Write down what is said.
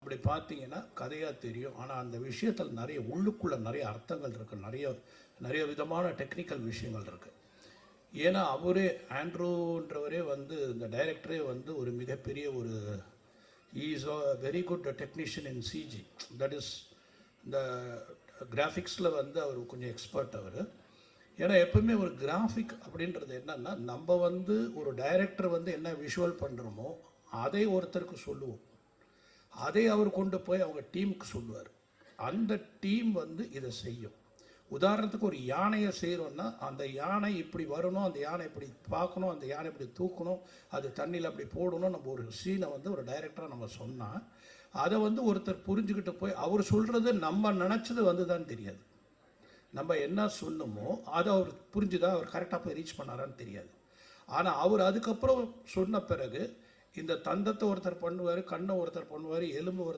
அப்படி பார்த்தீங்கன்னா கதையாக தெரியும். ஆனால் அந்த விஷயத்தில் நிறைய உள்ளுக்குள்ளே நிறைய அர்த்தங்கள் இருக்குது, நிறைய நிறைய விதமான டெக்னிக்கல் விஷயங்கள் இருக்குது. ஏன்னா அவரே ஆண்ட்ரூன்றவரே வந்து இந்த டைரக்டரே வந்து ஒரு மிகப்பெரிய ஒரு is a very good technician in CG. That is இந்த கிராஃபிக்ஸில் வந்து அவர் கொஞ்சம் எக்ஸ்பர்ட் அவர். ஏன்னா எப்பவுமே ஒரு கிராஃபிக் அப்படின்றது என்னன்னா, நம்ம வந்து ஒரு டைரக்டர் வந்து என்ன விஷுவல் பண்ணுறோமோ அதை ஒருத்தருக்கு சொல்லுவோம், அதை அவர் கொண்டு போய் அவங்க டீமுக்கு சொல்லுவார். அந்த டீம் வந்து இதை செய்யும். உதாரணத்துக்கு ஒரு யானையை செய்கிறோன்னா, அந்த யானை இப்படி வரணும், அந்த யானை இப்படி பார்க்கணும், அந்த யானை இப்படி தூக்கணும், அது தண்ணியில் அப்படி போடணும், நம்ம ஒரு சீனை வந்து ஒரு டைரக்டராக நம்ம சொன்னால் அதை வந்து ஒருத்தர் புரிஞ்சுக்கிட்டு போய் அவர் சொல்கிறது நம்ம நினச்சது வந்து தான் தெரியாது. நம்ம என்ன சொன்னோமோ அதை அவர் புரிஞ்சுதா, அவர் கரெக்டாக போய் ரீச் பண்ணாரான்னு தெரியாது. ஆனால் அவர் அதுக்கப்புறம் சொன்ன பிறகு இந்த தந்தத்தை ஒருத்தர் பண்ணுவார், கண்ணை ஒருத்தர் பண்ணுவார், எலும்பு